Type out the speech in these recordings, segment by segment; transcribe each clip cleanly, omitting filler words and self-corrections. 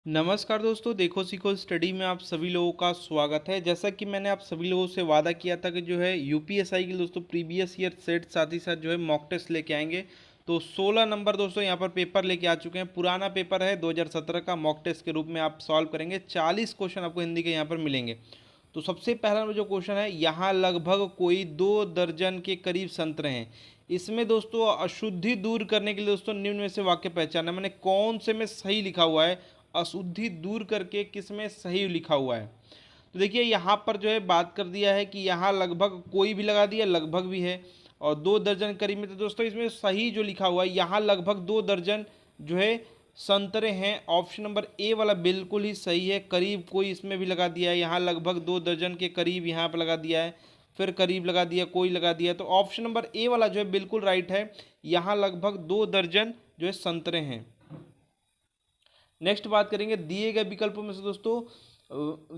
नमस्कार दोस्तों, देखो सीखो स्टडी में आप सभी लोगों का स्वागत है। जैसा कि मैंने आप सभी लोगों से वादा किया था कि जो है यूपीएसआई के दोस्तों प्रीवियस ईयर सेट साथ ही साथ जो है मॉक टेस्ट लेके आएंगे। तो 16 नंबर दोस्तों यहाँ पर पेपर लेके आ चुके हैं। पुराना पेपर है 2017 का, मॉक टेस्ट के रूप में आप सॉल्व करेंगे। 40 क्वेश्चन आपको हिंदी के यहाँ पर मिलेंगे। तो सबसे पहला जो क्वेश्चन है, यहाँ लगभग कोई 2 दर्जन के करीब संतरे हैं। इसमें दोस्तों अशुद्धि दूर करने के लिए दोस्तों निम्न में से वाक्य पहचानना, मैंने कौन से में सही लिखा हुआ है, अशुद्धि दूर करके किस में सही लिखा हुआ है। तो देखिए यहाँ पर जो है बात कर दिया है कि यहाँ लगभग कोई भी लगा दिया, लगभग भी है, और 2 दर्जन करीब में। तो दोस्तों इसमें सही जो लिखा हुआ है, यहाँ लगभग 2 दर्जन जो है संतरे हैं। ऑप्शन नंबर ए वाला बिल्कुल ही सही है। करीब कोई इसमें भी लगा दिया है, यहाँ लगभग 2 दर्जन के करीब यहाँ पर लगा दिया है, फिर करीब लगा दिया, कोई लगा दिया। तो ऑप्शन नंबर ए वाला जो है बिल्कुल राइट है। यहाँ लगभग 2 दर्जन जो है संतरे हैं। नेक्स्ट बात करेंगे दिए गए विकल्पों में से दोस्तों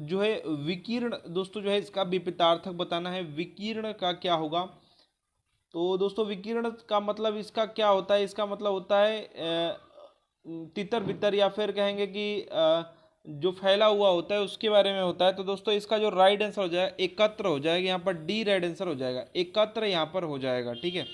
जो है विकीर्ण, दोस्तों जो है इसका विपरीतार्थक बताना है। विकीर्ण का क्या होगा? तो दोस्तों विकीर्ण का मतलब इसका क्या होता है? इसका मतलब होता है तितर बितर, या फिर कहेंगे कि जो फैला हुआ होता है उसके बारे में होता है। तो दोस्तों इसका जो राइट आंसर हो जाएगा एकत्र हो जाएगा, यहाँ पर डी राइट आंसर हो जाएगा, एकत्र यहाँ पर हो जाएगा। ठीक है,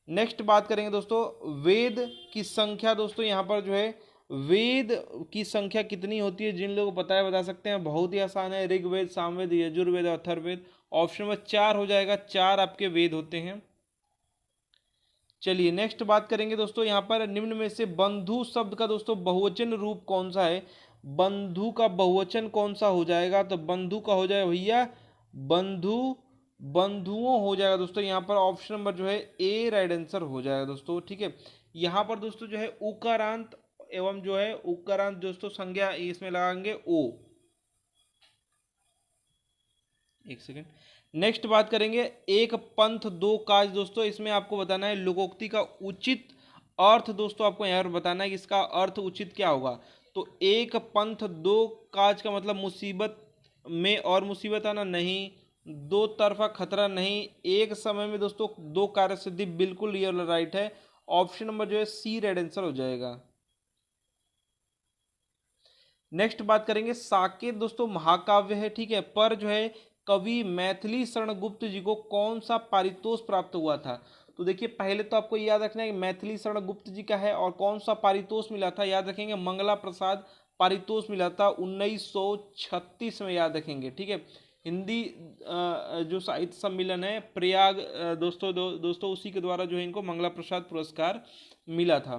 नेक्स्ट बात करेंगे दोस्तों वेद की संख्या। दोस्तों यहाँ पर जो है वेद की संख्या कितनी होती है, जिन लोगों को पता है बता सकते हैं। बहुत ही आसान है, ऋग्वेद, सामवेद, यजुर्वेद और अथर्ववेद। ऑप्शन में 4 हो जाएगा, 4 आपके वेद होते हैं। चलिए नेक्स्ट बात करेंगे दोस्तों, यहाँ पर निम्न में से बंधु शब्द का दोस्तों बहुवचन रूप कौन सा है? बंधु का बहुवचन कौन सा हो जाएगा? तो बंधु का हो जाएगा भैया बंधु, बंधुओं हो जाएगा दोस्तों। यहाँ पर ऑप्शन नंबर जो है ए राइट आंसर हो जाएगा दोस्तों। ठीक है, यहाँ पर दोस्तों जो है उकारांत एवं जो है उकारांत दोस्तों संज्ञा इसमें लगाएंगे ओ। एक सेकेंड, नेक्स्ट बात करेंगे एक पंथ दो काज। दोस्तों इसमें आपको बताना है लोकोक्ति का उचित अर्थ। दोस्तों आपको यहाँ पर बताना है कि इसका अर्थ उचित क्या होगा। तो एक पंथ दो काज का मतलब मुसीबत में और मुसीबत आना नहीं, दो तरफा खतरा नहीं, एक समय में दोस्तों 2 कार्य सिद्धि, बिल्कुल रियल राइट है। ऑप्शन नंबर जो है सी राइट आंसर हो जाएगा। नेक्स्ट बात करेंगे साकेत दोस्तों महाकाव्य है। ठीक है, पर जो है कवि मैथिली शरण गुप्त जी को कौन सा पारितोष प्राप्त हुआ था? तो देखिए पहले तो आपको याद रखना है कि मैथिली शरण गुप्त जी का है, और कौन सा पारितोष मिला था याद रखेंगे, मंगला प्रसाद पारितोष मिला था 1936 में, याद रखेंगे। ठीक है, हिंदी जो साहित्य सम्मेलन है प्रयाग दोस्तों उसी के द्वारा जो है इनको मंगला प्रसाद पुरस्कार मिला था,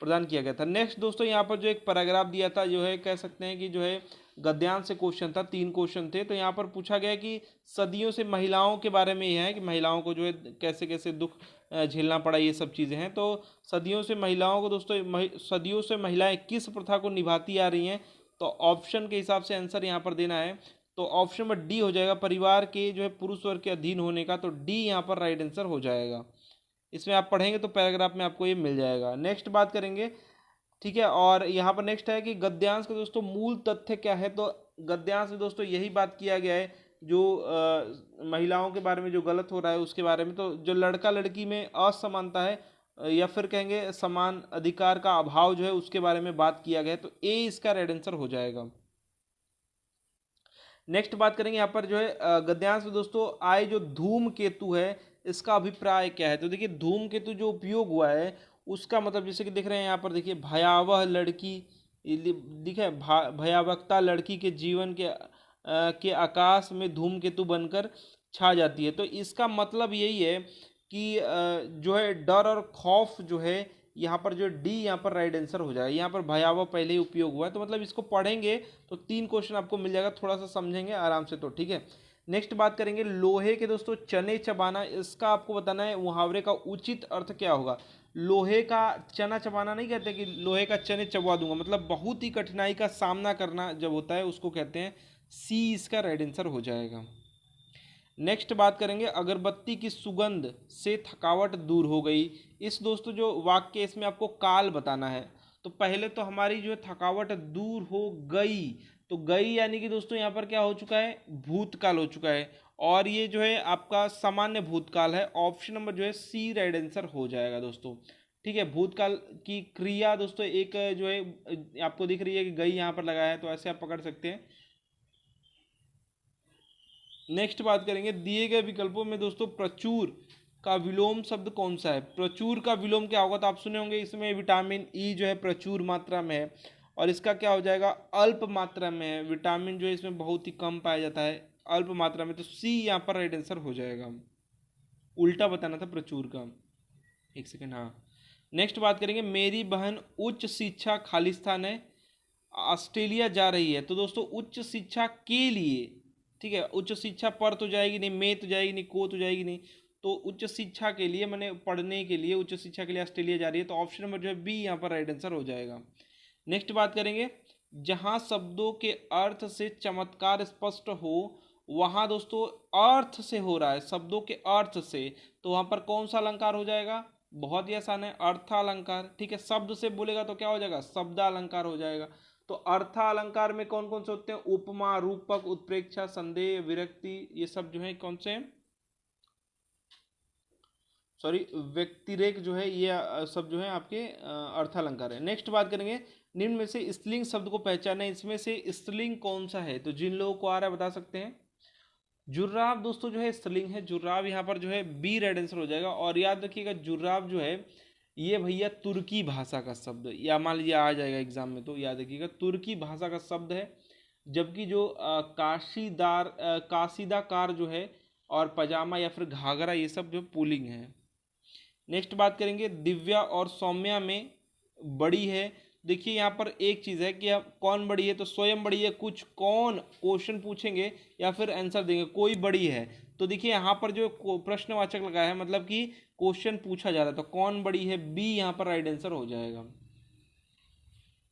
प्रदान किया गया था। नेक्स्ट दोस्तों यहाँ पर जो एक पैराग्राफ दिया था, जो है कह सकते हैं कि जो है गद्यांश से क्वेश्चन था, 3 क्वेश्चन थे। तो यहाँ पर पूछा गया कि सदियों से महिलाओं के बारे में यह है कि महिलाओं को जो है कैसे कैसे दुख झेलना पड़ा, ये सब चीज़ें हैं। तो सदियों से महिलाओं को दोस्तों सदियों से महिलाएं किस प्रथा को निभाती आ रही हैं? तो ऑप्शन के हिसाब से आंसर यहाँ पर देना है। तो ऑप्शन नंबर डी हो जाएगा, परिवार के जो है पुरुष वर्ग के अधीन होने का। तो डी यहाँ पर राइट आंसर हो जाएगा। इसमें आप पढ़ेंगे तो पैराग्राफ में आपको ये मिल जाएगा। नेक्स्ट बात करेंगे, ठीक है, और यहाँ पर नेक्स्ट है कि गद्यांश का दोस्तों मूल तथ्य क्या है? तो गद्यांश में दोस्तों यही बात किया गया है, जो महिलाओं के बारे में जो गलत हो रहा है उसके बारे में। तो जो लड़का लड़की में असमानता है, या फिर कहेंगे समान अधिकार का अभाव जो है उसके बारे में बात किया गया है। तो ए इसका रेड आंसर हो जाएगा। नेक्स्ट बात करेंगे यहाँ पर जो है गद्यांश में दोस्तों आए जो धूम केतु है इसका अभिप्राय क्या है? तो देखिए धूम केतु जो उपयोग हुआ है उसका मतलब, जैसे कि देख रहे हैं यहाँ पर, देखिए भयावह लड़की, दिखे भयावहता लड़की के जीवन के आकाश में धूम केतु बनकर छा जाती है। तो इसका मतलब यही है कि जो है डर और खौफ जो है, यहाँ पर जो डी यहाँ पर राइट आंसर हो जाएगा। यहाँ पर भयावह पहले ही उपयोग हुआ है, तो मतलब इसको पढ़ेंगे तो 3 क्वेश्चन आपको मिल जाएगा, थोड़ा सा समझेंगे आराम से। तो ठीक है, नेक्स्ट बात करेंगे लोहे के दोस्तों चने चबाना। इसका आपको बताना है मुहावरे का उचित अर्थ क्या होगा। लोहे का चना चबाना नहीं कहते कि लोहे का चने चबा दूंगा, मतलब बहुत ही कठिनाई का सामना करना जब होता है उसको कहते हैं। सी इसका राइट आंसर हो जाएगा। नेक्स्ट बात करेंगे अगरबत्ती की सुगंध से थकावट दूर हो गई। इस दोस्तों जो वाक्य इसमें आपको काल बताना है। तो पहले तो हमारी जो थकावट दूर हो गई, तो गई यानी कि दोस्तों यहाँ पर क्या हो चुका है, भूतकाल हो चुका है, और ये जो है आपका सामान्य भूतकाल है। ऑप्शन नंबर जो है सी राइट आंसर हो जाएगा दोस्तों। ठीक है। भूतकाल की क्रिया दोस्तों एक जो है आपको दिख रही है कि गई यहाँ पर लगा है, तो ऐसे आप पकड़ सकते हैं। नेक्स्ट बात करेंगे दिए गए विकल्पों में दोस्तों प्रचुर का विलोम शब्द कौन सा है। प्रचुर का विलोम क्या होगा, तो आप सुने होंगे इसमें विटामिन ई जो है प्रचुर मात्रा में है, और इसका क्या हो जाएगा, अल्प मात्रा में है। विटामिन जो है इसमें बहुत ही कम पाया जाता है, अल्प मात्रा में, तो सी यहाँ पर राइट आंसर हो जाएगा। उल्टा बताना था प्रचुर का। एक सेकेंड, हाँ। नेक्स्ट बात करेंगे मेरी बहन उच्च शिक्षा खालिस्तान है ऑस्ट्रेलिया जा रही है। तो दोस्तों उच्च शिक्षा के लिए, ठीक है, उच्च शिक्षा पर तो जाएगी नहीं, में तो जाएगी नहीं, को तो जाएगी नहीं, तो उच्च शिक्षा के लिए मैंने पढ़ने के लिए, उच्च शिक्षा के लिए ऑस्ट्रेलिया जा रही है, तो ऑप्शन नंबर जो है बी यहाँ पर राइट आंसर हो जाएगा। नेक्स्ट बात करेंगे जहाँ शब्दों के अर्थ से चमत्कार स्पष्ट हो, वहाँ दोस्तों अर्थ से हो रहा है, शब्दों के अर्थ से, तो वहाँ पर कौन सा अलंकार हो जाएगा, बहुत ही आसान है, अर्थालंकार। ठीक है, शब्द से बोलेगा तो क्या हो जाएगा, शब्दालंकार हो जाएगा। तो अर्थालंकार में कौन कौन से होते हैं, उपमा, रूपक, उत्प्रेक्षा, संदेह, विरक्ति, ये सब जो है कौन से हैं, सॉरी व्यक्तिरेक जो है, ये सब जो है आपके अर्थालंकार है। नेक्स्ट बात करेंगे निम्न में से स्त्रीलिंग शब्द को पहचाने, इसमें से स्त्रीलिंग कौन सा है, तो जिन लोगों को आ रहा है बता सकते हैं। जुर्राब दोस्तों जो है स्त्रीलिंग है, जुर्राब यहाँ पर जो है बी रेड आंसर हो जाएगा। और याद रखिएगा जुर्राब जो है ये भैया तुर्की भाषा का शब्द, या मान लीजिए आ जाएगा एग्जाम में, तो याद रखिएगा तुर्की भाषा का शब्द है। जबकि जो काशीदाकार जो है, और पजामा या फिर घाघरा, ये सब जो पुल्लिंग है। नेक्स्ट बात करेंगे दिव्या और सौम्या में बड़ी है। देखिए यहाँ पर एक चीज़ है कि अब कौन बड़ी है, तो स्वयं बड़ी है, कुछ कौन क्वेश्चन पूछेंगे या फिर आंसर देंगे, कोई बड़ी है। तो देखिए यहाँ पर जो प्रश्नवाचक लगा है, मतलब कि क्वेश्चन पूछा जा रहा है, तो कौन बड़ी है, बी यहाँ पर राइट आंसर हो जाएगा।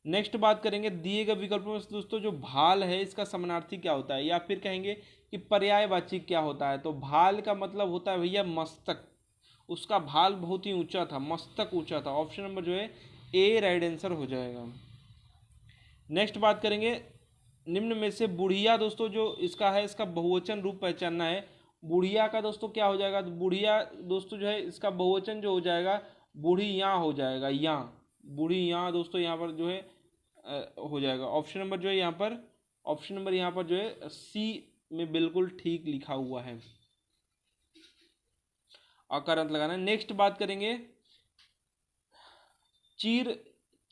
नेक्स्ट बात करेंगे दिए गए विकल्पों में दोस्तों जो भाल है इसका समानार्थी क्या होता है, या फिर कहेंगे कि पर्यायवाची क्या होता है। तो भाल का मतलब होता है भैया मस्तक, उसका भाल बहुत ही ऊंचा था, मस्तक ऊंचा था। ऑप्शन नंबर जो है ए राइट आंसर हो जाएगा। नेक्स्ट बात करेंगे निम्न में से बुढ़िया दोस्तों जो इसका है, इसका बहुवचन रूप पहचानना है। बुढ़िया का दोस्तों क्या हो जाएगा, तो बुढ़िया दोस्तों जो है इसका बहुवचन जो हो जाएगा बुढ़िया हो जाएगा, या बुढ़िया दोस्तों यहाँ पर जो है हो जाएगा। ऑप्शन नंबर जो है यहाँ पर, ऑप्शन नंबर यहाँ पर जो है सी में बिल्कुल ठीक लिखा हुआ है, अकारांत लगाना है। नेक्स्ट बात करेंगे चीर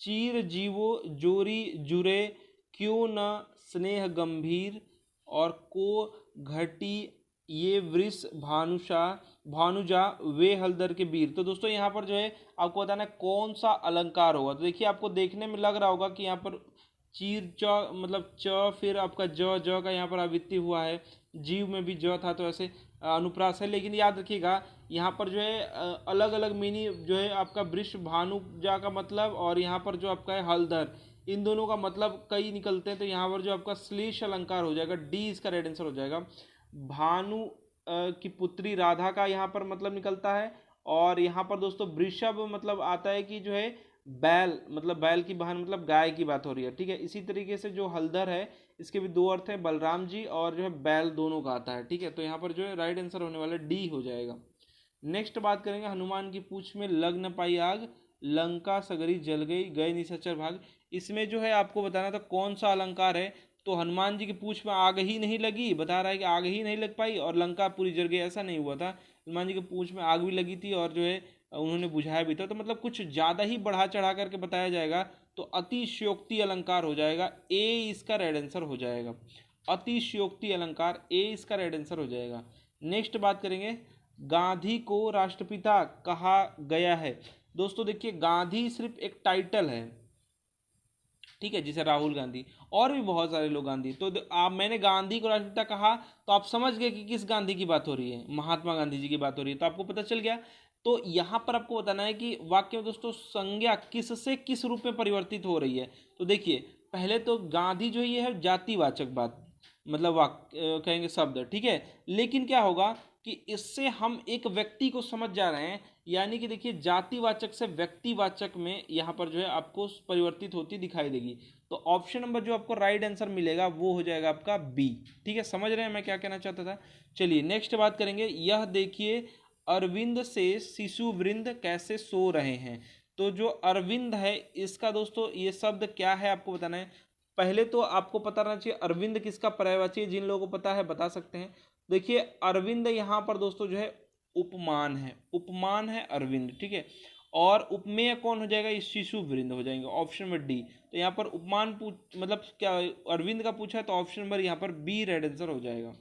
चीर जीवो जोरी जुरे क्यों न स्नेह गंभीर, और को घटी ये वृष भानुषा भानुजा वे हलदर के वीर। तो दोस्तों यहाँ पर जो है आपको बताना है कौन सा अलंकार होगा। तो देखिए आपको देखने में लग रहा होगा कि यहाँ पर चीर च मतलब च, फिर आपका ज का यहाँ पर आवृत्ति हुआ है, जीव में भी ज था, तो ऐसे अनुप्रास है। लेकिन याद रखिएगा यहाँ पर जो है अलग अलग मीनी जो है आपका वृष भानुजा का मतलब, और यहाँ पर जो आपका है हलधर, इन दोनों का मतलब कई निकलते हैं। तो यहाँ पर जो आपका श्लेष अलंकार हो जाएगा, डी इसका राइट आंसर हो जाएगा। भानु की पुत्री राधा का यहाँ पर मतलब निकलता है, और यहाँ पर दोस्तों वृषभ मतलब आता है कि जो है बैल, मतलब बैल की बहन, मतलब गाय की बात हो रही है। ठीक है, इसी तरीके से जो हलधर है इसके भी दो अर्थ है, बलराम जी और जो है बैल दोनों का आता है। ठीक है, तो यहाँ पर जो है राइट आंसर होने वाला डी हो जाएगा। नेक्स्ट बात करेंगे हनुमान की पूंछ में लग न पाई आग, लंका सगरी जल गई, गए निशाचर भाग। इसमें जो है आपको बताना था कौन सा अलंकार है। तो हनुमान जी की पूंछ में आग ही नहीं लगी, बता रहा है कि आग ही नहीं लग पाई, और लंका पूरी जल गई, ऐसा नहीं हुआ था। हनुमान जी की पूंछ में आग भी लगी थी, और जो है उन्होंने बुझाया भी था। तो मतलब कुछ ज़्यादा ही बढ़ा चढ़ा करके बताया जाएगा, तो अतिशयोक्ति अलंकार हो जाएगा, ए इसका राइट आंसर हो जाएगा। अतिशयोक्ति अलंकार, ए इसका राइट आंसर हो जाएगा। नेक्स्ट बात करेंगे गांधी को राष्ट्रपिता कहा गया है। दोस्तों देखिए गांधी सिर्फ एक टाइटल है, ठीक है, जैसे राहुल गांधी, और भी बहुत सारे लोग गांधी। तो आप मैंने गांधी को राष्ट्रपिता कहा, तो आप समझ गए कि किस गांधी की बात हो रही है, महात्मा गांधी जी की बात हो रही है, तो आपको पता चल गया। तो यहाँ पर आपको बताना है कि वाक्य में दोस्तों संज्ञा किस से किस रूप में परिवर्तित हो रही है। तो देखिए पहले तो गांधी जो ये है जातिवाचक बात, मतलब वाक्य कहेंगे शब्द, ठीक है। लेकिन क्या होगा कि इससे हम एक व्यक्ति को समझ जा रहे हैं, यानी कि देखिए जातिवाचक से व्यक्तिवाचक में यहाँ पर जो है आपको परिवर्तित होती दिखाई देगी। तो ऑप्शन नंबर जो आपको राइट आंसर मिलेगा वो हो जाएगा आपका बी। ठीक है, समझ रहे हैं मैं क्या कहना चाहता था। चलिए नेक्स्ट बात करेंगे, यह देखिए अरविंद से शिशु वृंद कैसे सो रहे हैं। तो जो अरविंद है इसका दोस्तों ये शब्द क्या है आपको बताना है। पहले तो आपको पता रहना चाहिए अरविंद किसका पर्यायवाची है, जिन लोगों को पता है बता सकते हैं। देखिए अरविंद यहाँ पर दोस्तों जो है उपमान है, उपमान है अरविंद, ठीक है। और उपमेय कौन हो जाएगा, इस शिशु वृंद हो जाएंगे, ऑप्शन नंबर डी। तो यहाँ पर उपमान मतलब क्या अरविंद का पूछा है, तो ऑप्शन नंबर यहाँ पर बी रेड आंसर हो जाएगा।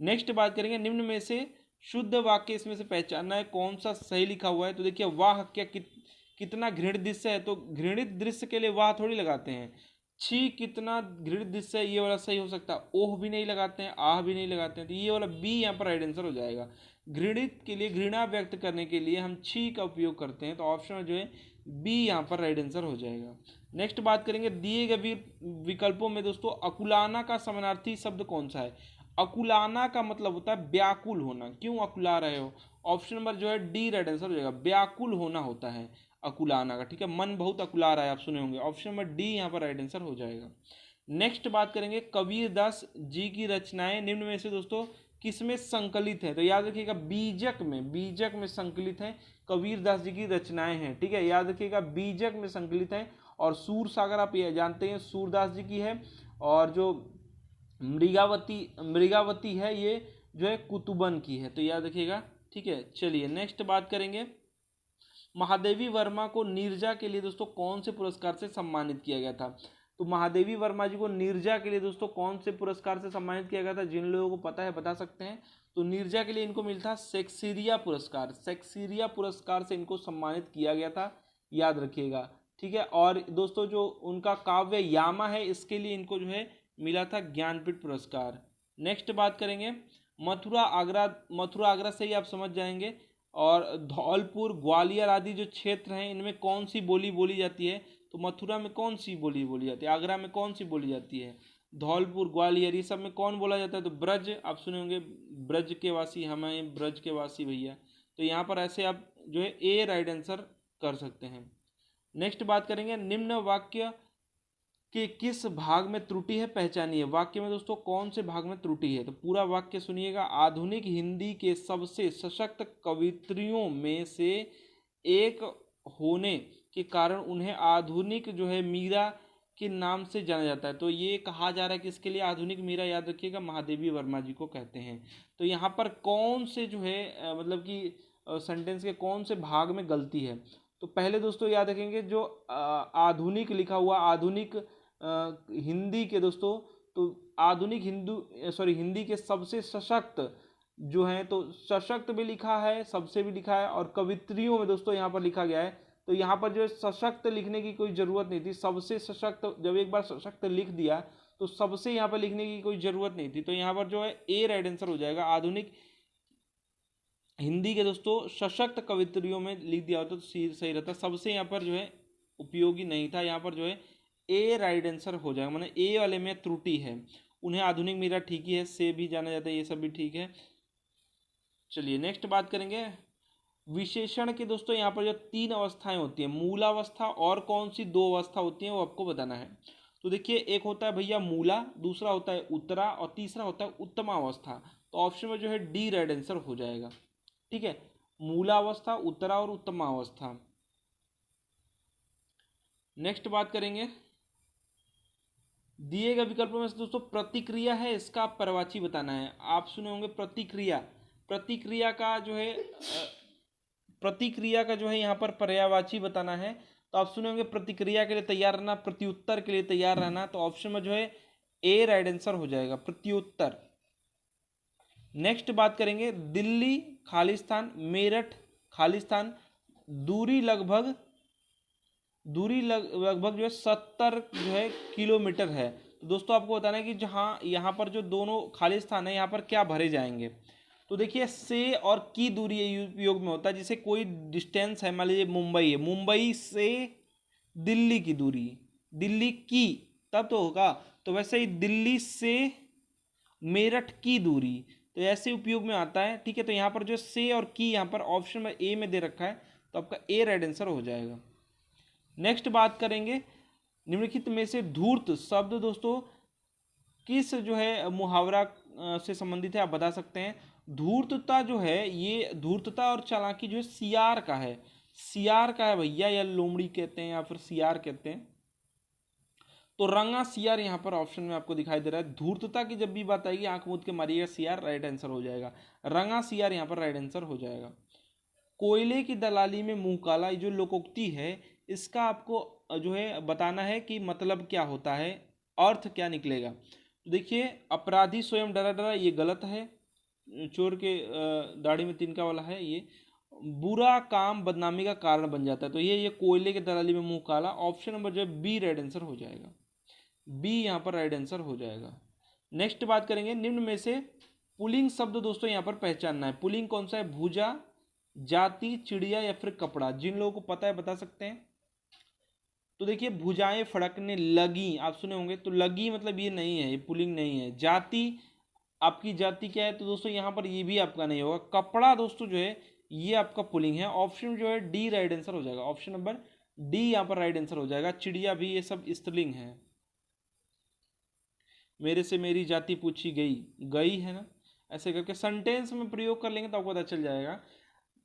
नेक्स्ट बात करेंगे, निम्न में से शुद्ध वाक्य इसमें से पहचानना है कौन सा सही लिखा हुआ है। तो देखिए वाह क्या कितना घृणित दृश्य है, तो घृणित दृश्य के लिए वाह थोड़ी लगाते हैं। छी कितना घृणित दृश्य है, ये वाला सही हो सकता है। ओह भी नहीं लगाते हैं, आह भी नहीं लगाते हैं, तो ये वाला बी यहाँ पर राइट आंसर हो जाएगा। घृणित के लिए, घृणा व्यक्त करने के लिए हम छी का उपयोग करते हैं, तो ऑप्शन में जो है बी यहाँ पर राइट आंसर हो जाएगा। नेक्स्ट बात करेंगे, दिए गए विकल्पों में दोस्तों अकुलाना का समानार्थी शब्द कौन सा है। अकुलाना का मतलब होता है व्याकुल होना, क्यों अकुला रहे हो, ऑप्शन नंबर जो है डी राइट आंसर हो जाएगा। व्याकुल होना होता है अकुलाना का, ठीक है, मन बहुत अकुला रहा है, आप सुने होंगे, ऑप्शन नंबर डी यहाँ पर राइट आंसर हो जाएगा। नेक्स्ट बात करेंगे, कबीरदास जी की रचनाएं निम्न में से दोस्तों किसमें संकलित है। तो याद रखिएगा बीजक में संकलित है, कबीरदास जी की रचनाएं हैं, ठीक है, याद रखिएगा बीजक में संकलित है। और सूर सागर आप ये जानते हैं सूरदास जी की है, और जो मृगावती है ये जो है कुतुबन की है, तो याद रखिएगा, ठीक है। चलिए नेक्स्ट बात करेंगे, महादेवी वर्मा को नीरजा के लिए दोस्तों कौन से पुरस्कार से सम्मानित किया गया था। तो महादेवी वर्मा जी को नीरजा के लिए दोस्तों कौन से पुरस्कार से सम्मानित किया गया था, जिन लोगों को पता है बता सकते हैं। तो नीरजा के लिए इनको मिलता शेक्सपियरिया पुरस्कार, शेक्सपियरिया पुरस्कार से इनको सम्मानित किया गया था, याद रखिएगा, ठीक है। और दोस्तों जो उनका काव्य यामा है इसके लिए इनको जो है मिला था ज्ञानपीठ पुरस्कार। नेक्स्ट बात करेंगे, मथुरा आगरा से ही आप समझ जाएंगे। और धौलपुर ग्वालियर आदि जो क्षेत्र हैं इनमें कौन सी बोली बोली जाती है। तो मथुरा में कौन सी बोली बोली जाती है, आगरा में कौन सी बोली जाती है, धौलपुर ग्वालियर ये सब में कौन बोला जाता है। तो ब्रज, आप सुने होंगे ब्रज के वासी हम हैं, ब्रज के वासी भैया, तो यहाँ पर ऐसे आप जो है ए राइट आंसर कर सकते हैं। नेक्स्ट बात करेंगे, निम्न वाक्य कि किस भाग में त्रुटि है पहचानिए। वाक्य में दोस्तों कौन से भाग में त्रुटि है, तो पूरा वाक्य सुनिएगा। आधुनिक हिंदी के सबसे सशक्त कवित्रियों में से एक होने के कारण उन्हें आधुनिक जो है मीरा के नाम से जाना जाता है। तो ये कहा जा रहा है कि इसके लिए आधुनिक मीरा, याद रखिएगा, महादेवी वर्मा जी को कहते हैं। तो यहाँ पर कौन से जो है मतलब कि सेंटेंस के कौन से भाग में गलती है। तो पहले दोस्तों याद रखेंगे जो आधुनिक लिखा हुआ, आधुनिक हिंदी के दोस्तों, तो आधुनिक हिंदी के सबसे सशक्त जो है, तो सशक्त भी लिखा है, सबसे भी लिखा है, और कवित्रियों में दोस्तों यहाँ पर लिखा गया है। तो यहाँ पर जो है सशक्त लिखने की कोई ज़रूरत नहीं थी, सबसे सशक्त, जब एक बार सशक्त लिख दिया तो सबसे यहाँ पर लिखने की कोई ज़रूरत नहीं थी। तो यहाँ पर जो है ए राइट आंसर हो जाएगा। आधुनिक हिंदी के दोस्तों सशक्त कवित्रियों में लिख दिया होता तो सही रहता, सबसे यहाँ पर जो है उपयोगी नहीं था, यहाँ पर जो है ए राइट आंसर हो जाएगा, मतलब ए वाले में त्रुटि है। उन्हें आधुनिक मीरा ठीक ही है, से भी जाना जाता है, ये सब भी ठीक है। चलिए नेक्स्ट बात करेंगे, विशेषण के दोस्तों यहाँ पर जो 3 अवस्थाएं होती हैं, मूलावस्था और कौन सी 2 अवस्था होती हैं वो आपको बताना है। तो देखिए एक होता है भैया मूला, दूसरा होता है उत्तरा, और तीसरा होता है उत्तमावस्था। तो ऑप्शन में जो है डी राइट आंसर हो जाएगा, ठीक है, मूलावस्था, उत्तरा और उत्तमावस्था। नेक्स्ट बात करेंगे, दिए गए विकल्पों में से दोस्तों प्रतिक्रिया है, इसका पर्यायवाची बताना है। आप सुने होंगे प्रतिक्रिया, प्रतिक्रिया का जो है यहाँ पर पर्यायवाची बताना है। तो आप सुने होंगे प्रतिक्रिया के लिए तैयार रहना, प्रत्युत्तर के लिए तैयार रहना, तो ऑप्शन में जो है ए राइट आंसर हो जाएगा, प्रत्युत्तर। नेक्स्ट बात करेंगे, दिल्ली खालिस्तान, मेरठ खालिस्तान, दूरी लगभग जो है 70 जो है किलोमीटर है। तो दोस्तों आपको बताना है कि जहाँ यहाँ पर जो दोनों खालिस्तान है यहाँ पर क्या भरे जाएंगे। तो देखिए से और की दूरी उपयोग में होता है, जैसे कोई डिस्टेंस है, मान लीजिए मुंबई है, मुंबई से दिल्ली की दूरी, दिल्ली की तब तो होगा, तो वैसे ही दिल्ली से मेरठ की दूरी, तो ऐसे उपयोग में आता है, ठीक है। तो यहाँ पर जो से और की यहाँ पर ऑप्शन में ए में दे रखा है, तो आपका ए राइट आंसर हो जाएगा। नेक्स्ट बात करेंगे, निम्नलिखित में से धूर्त शब्द दोस्तों किस जो है मुहावरा से संबंधित है, आप बता सकते हैं। धूर्तता जो है, ये धूर्तता और चालाकी जो है सियार का है, सियार का है भैया, या लोमड़ी कहते हैं या फिर सियार कहते हैं। तो रंगा सियार यहाँ पर ऑप्शन में आपको दिखाई दे रहा है। धूर्तता की जब भी बात आएगी आंख मूंद के मारिएगा सियार, राइट आंसर हो जाएगा। रंगा सियार यहाँ पर राइट आंसर हो जाएगा। कोयले की दलाली में मुंह काला, ये जो लोकोक्ति है इसका आपको जो है बताना है कि मतलब क्या होता है, अर्थ क्या निकलेगा। तो देखिए, अपराधी स्वयं डरा डरा, ये गलत है। चोर के दाढ़ी में तिनका वाला है ये। बुरा काम बदनामी का कारण बन जाता है, तो ये कोयले के दलाली में मुंह काला, ऑप्शन नंबर जो है बी राइट आंसर हो जाएगा। बी यहाँ पर राइट आंसर हो जाएगा। नेक्स्ट बात करेंगे, निम्न में से पुलिंग शब्द दोस्तों यहाँ पर पहचानना है। पुलिंग कौन सा है? भुजा, जाति, चिड़िया या फिर कपड़ा। जिन लोगों को पता है बता सकते हैं। तो देखिए, भुजाएं फड़कने लगी, आप सुने होंगे, तो लगी मतलब ये नहीं है, ये पुलिंग नहीं है। जाति, आपकी जाति क्या है? तो दोस्तों यहाँ पर ये भी आपका नहीं होगा। कपड़ा दोस्तों जो है ये आपका पुलिंग है। ऑप्शन जो है डी राइट आंसर हो जाएगा। ऑप्शन नंबर डी यहाँ पर राइट आंसर हो जाएगा। चिड़िया भी, ये सब स्त्रीलिंग है। मेरे से मेरी जाति पूछी गई, गई है ना, ऐसे करके सेंटेंस में प्रयोग कर लेंगे तो आपको पता चल जाएगा।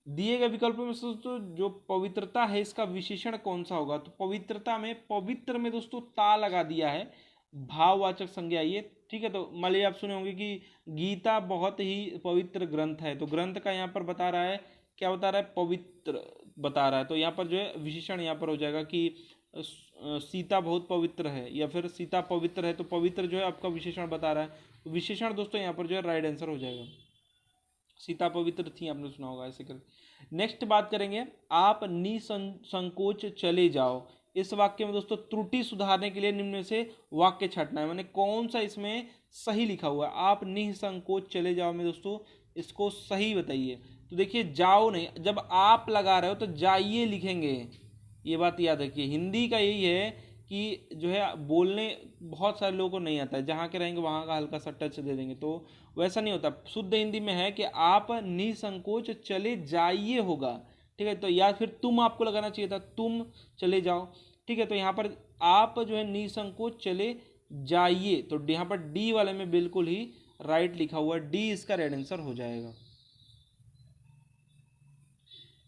दिए गए विकल्पों में दोस्तों जो पवित्रता है इसका विशेषण कौन सा होगा? तो पवित्रता में, पवित्र में दोस्तों ता लगा दिया है, भाववाचक संज्ञा ये, ठीक है। तो मान लीजिए आप सुने होंगे कि गीता बहुत ही पवित्र ग्रंथ है, तो ग्रंथ का यहाँ पर बता रहा है, क्या बता रहा है? पवित्र बता रहा है। तो यहाँ पर जो है विशेषण यहाँ पर हो जाएगा कि सीता बहुत पवित्र है, या फिर सीता पवित्र है, तो पवित्र जो है आपका विशेषण बता रहा है। विशेषण दोस्तों यहाँ पर जो है राइट आंसर हो जाएगा। सीता पवित्र थी, आपने सुना होगा ऐसे कर। नेक्स्ट बात करेंगे, आप निसंकोच चले जाओ। इस वाक्य में दोस्तों त्रुटि सुधारने के लिए निम्न में से वाक्य छांटना है, माने कौन सा इसमें सही लिखा हुआ है। आप निसंकोच चले जाओ में दोस्तों इसको सही बताइए। तो देखिए, जाओ नहीं, जब आप लगा रहे हो तो जाइए लिखेंगे, ये बात याद रखिए। हिंदी का यही है कि जो है बोलने बहुत सारे लोगों को नहीं आता है, जहाँ के रहेंगे वहाँ का हल्का सा टच दे देंगे, तो वैसा नहीं होता। शुद्ध हिंदी में है कि आप निसंकोच चले जाइए होगा, ठीक है। तो या फिर तुम आपको लगाना चाहिए था, तुम चले जाओ, ठीक है। तो यहाँ पर आप जो है निसंकोच चले जाइए, तो यहाँ पर डी वाले में बिल्कुल ही राइट लिखा हुआ, डी इसका राइट आंसर हो जाएगा।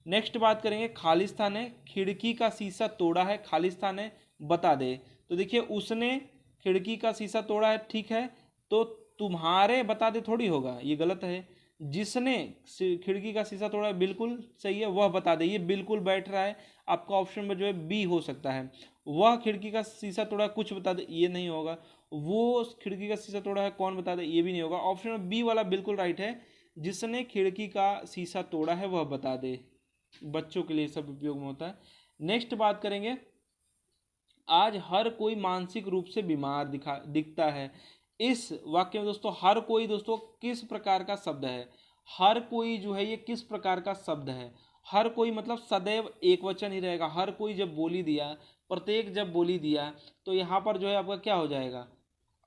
नेक्स्ट बात करेंगे, खालिस्तान है, खिड़की का शीशा तोड़ा है, खालिस्तान है, बता दे। तो देखिए, उसने खिड़की का शीशा तोड़ा है, ठीक है, तो तुम्हारे बता दे थोड़ी होगा, ये गलत है। जिसने खिड़की का शीशा तोड़ा है बिल्कुल सही है, वह बता दे, ये बिल्कुल बैठ रहा है। आपका ऑप्शन में जो है बी हो सकता है। वह खिड़की का शीशा तोड़ा है, कुछ बता दे, ये नहीं होगा। वो खिड़की का शीशा तोड़ा है, कौन बता दे, ये भी नहीं होगा। ऑप्शन में बी वाला बिल्कुल राइट है, जिसने खिड़की का शीशा तोड़ा है वह बता दे। बच्चों के लिए सब उपयोग में होता है। नेक्स्ट बात करेंगे, आज हर कोई मानसिक रूप से बीमार दिखता है। इस वाक्य में दोस्तों हर कोई दोस्तों किस प्रकार का शब्द है? हर कोई जो है ये किस प्रकार का शब्द है? हर कोई मतलब सदैव एक वचन ही रहेगा। हर कोई जब बोली दिया, प्रत्येक जब बोली दिया, तो यहाँ पर जो है आपका क्या हो जाएगा?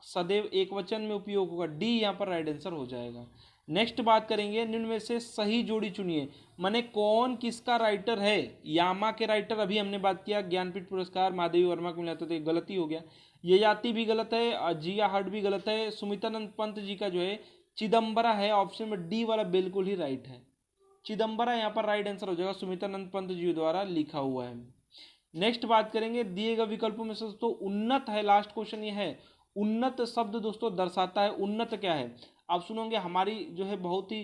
सदैव एक वचन में उपयोग होगा। डी यहाँ पर राइट आंसर हो जाएगा। नेक्स्ट बात करेंगे, निम्न में से सही जोड़ी चुनिए। माने कौन किसका राइटर है? यामा के राइटर अभी हमने बात किया, ज्ञानपीठ पुरस्कार माधवी वर्मा को मिला था, तो गलती हो गया। ययाति भी गलत है, जिया हट भी गलत है। सुमितानंद पंत जी का जो है चिदम्बरा है, ऑप्शन में डी वाला बिल्कुल ही राइट है। चिदम्बरा यहाँ पर राइट आंसर हो जाएगा, सुमितानंद पंत जी द्वारा लिखा हुआ है। नेक्स्ट बात करेंगे, दिए गए विकल्पों में से दोस्तों उन्नत है, लास्ट क्वेश्चन ये है। उन्नत शब्द दोस्तों दर्शाता है, उन्नत क्या है? आप सुनोगे हमारी जो है बहुत ही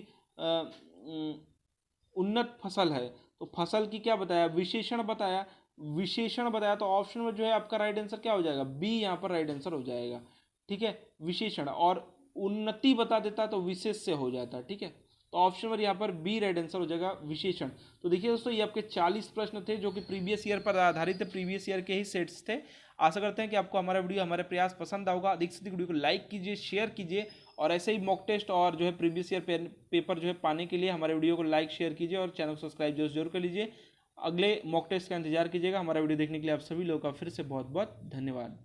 उन्नत फसल है, तो फसल की क्या बताया? विशेषण बताया, विशेषण बताया। तो ऑप्शन में जो है आपका राइट आंसर क्या हो जाएगा? बी यहाँ पर राइट आंसर हो जाएगा, ठीक है। विशेषण, और उन्नति बता देता तो विशेष से हो जाता, ठीक है। तो ऑप्शन पर यहाँ पर बी राइट आंसर हो जाएगा, विशेषण। तो देखिए दोस्तों, ये आपके 40 प्रश्न थे जो कि प्रीवियस ईयर पर आधारित थे, प्रीवियस ईयर के ही सेट्स थे। आशा करते हैं कि आपको हमारा वीडियो, हमारे प्रयास पसंद आएगा। अधिक से अधिक वीडियो को लाइक कीजिए, शेयर कीजिए, और ऐसे ही मॉक टेस्ट और जो है प्रीवियस ईयर पेपर जो है पाने के लिए हमारे वीडियो को लाइक शेयर कीजिए और चैनल को सब्सक्राइब जरूर कर लीजिए। अगले मॉक टेस्ट का इंतजार कीजिएगा। हमारा वीडियो देखने के लिए आप सभी लोगों का फिर से बहुत बहुत धन्यवाद।